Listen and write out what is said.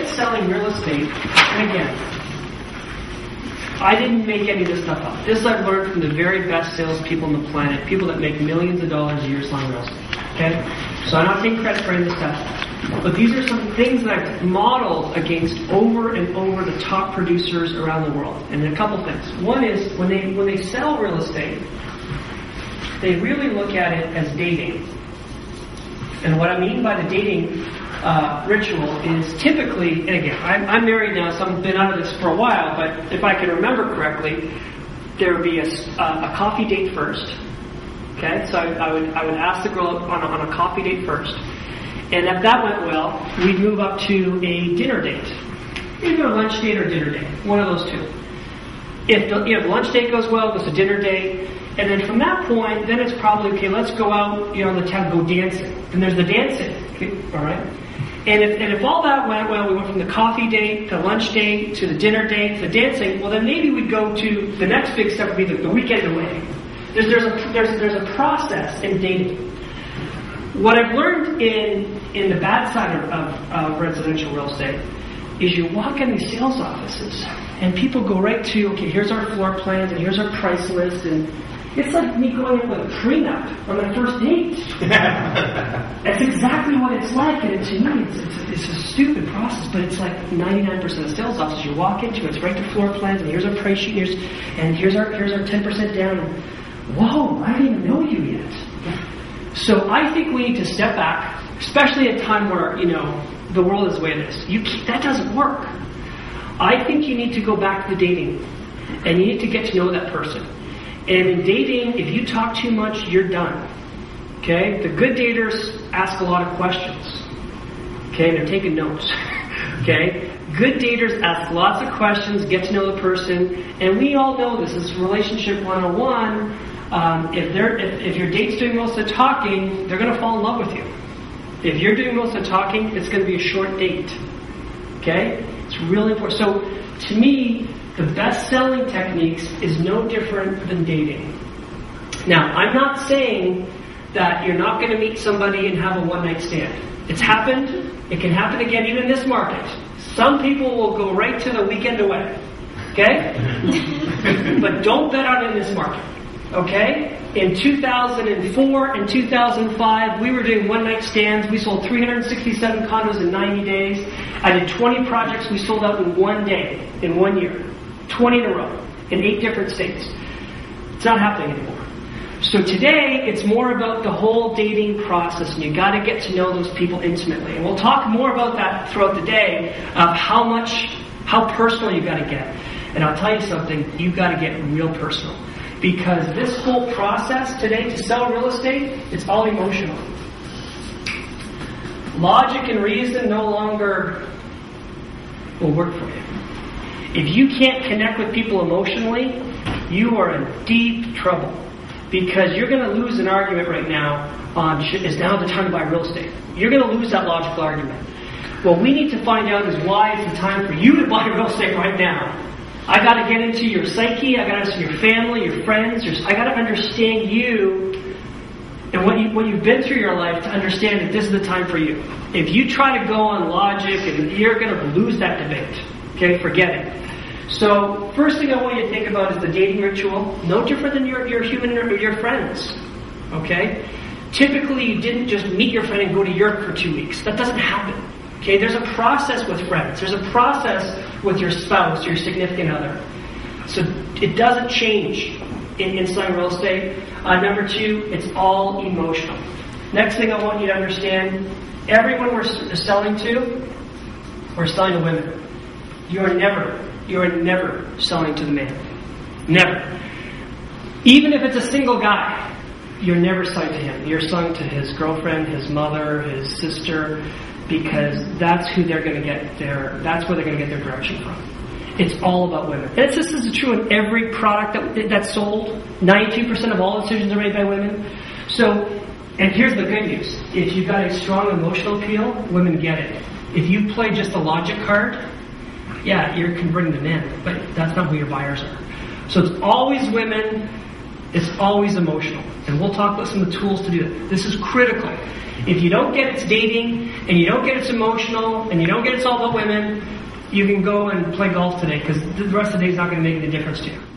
at selling real estate, and again, I didn't make any of this stuff up. This I've learned from the very best salespeople on the planet, people that make millions of dollars a year selling real estate. Okay? So I'm not taking credit for any of this stuff. But these are some things that I've modeled against over and over the top producers around the world. And a couple things. One is, when they sell real estate, they really look at it as dating. And what I mean by the dating ritual is typically, and again, I'm married now, so I've been out of this for a while, but if I can remember correctly, there would be a coffee date first. Okay, so I would ask the girl on a coffee date first. And if that went well, we'd move up to a dinner date. Either a lunch date or dinner date. One of those two. If the lunch date goes well, there's a dinner date. And then from that point, then it's probably, okay, let's go out, on the town, go dancing. And there's the dancing. Okay, all right? And if all that went well, we went from the coffee date, to lunch date, to the dinner date, to the dancing, well then maybe we'd go to, the next big step would be the weekend away. There's a process in dating. What I've learned in the bad side of residential real estate is you walk in these sales offices and people go right to, okay, here's our floor plans and here's our price list, and it's like me going in with a prenup on my first date. That's exactly what it's like, and to me it's a stupid process, but it's like 99% of sales offices you walk into, it's right to floor plans, and here's our price sheet, and here's our 10% down. And, whoa, I didn't even know you yet. So I think we need to step back, especially at a time where, the world is the way it is. That doesn't work. I think you need to go back to the dating, and you need to get to know that person. And in dating, if you talk too much, you're done. Okay? The good daters ask a lot of questions. Okay? They're taking notes. Okay? Good daters ask lots of questions, get to know the person, and we all know this is relationship 101. If your date's doing most of the talking, they're going to fall in love with you. If you're doing most of the talking, it's going to be a short date. Okay? It's really important. So, to me, the best selling techniques is no different than dating. Now, I'm not saying that you're not going to meet somebody and have a one-night stand. It's happened. It can happen again, even in this market. Some people will go right to the weekend away. Okay? But don't bet on it in this market. Okay? In 2004 and 2005, we were doing one-night stands. We sold 367 condos in 90 days. I did 20 projects we sold out in one day, in 1 year. 20 in a row, in 8 different states. It's not happening anymore. So today, it's more about the whole dating process, and you got to get to know those people intimately. And we'll talk more about that throughout the day, of how personal you got to get. And I'll tell you something, you got to get real personal. Because this whole process today to sell real estate, it's all emotional. Logic and reason no longer will work for you. If you can't connect with people emotionally, you are in deep trouble. Because you're going to lose an argument right now on, is now the time to buy real estate? You're going to lose that logical argument. What we need to find out is why it's the time for you to buy real estate right now. I got to get into your psyche, I got to understand your family, your friends, I got to understand you and what you've been through your life to understand that this is the time for you. If you try to go on logic, and you're going to lose that debate. Okay, forget it. So, first thing I want you to think about is the dating ritual. No different than your human or your friends. Okay? Typically, you didn't just meet your friend and go to Europe for 2 weeks. That doesn't happen. Okay? There's a process with friends. There's a process with your spouse, your significant other. So, it doesn't change in selling real estate. Number 2, it's all emotional. Next thing I want you to understand, everyone we're selling to, we're selling to women. You are never selling to the man. Never. Even if it's a single guy, you're never selling to him. You're selling to his girlfriend, his mother, his sister, because that's who they're going to get that's where they're going to get their direction from. It's all about women. And this is true in every product that's sold. 92% of all decisions are made by women. So, and here's the good news. If you've got a strong emotional appeal, women get it. If you play just the logic card, yeah, you can bring them in, but that's not who your buyers are. So it's always women. It's always emotional. And we'll talk about some of the tools to do that. This is critical. If you don't get it's dating, and you don't get it's emotional, and you don't get it's all about women, you can go and play golf today, because the rest of the day is not going to make any difference to you.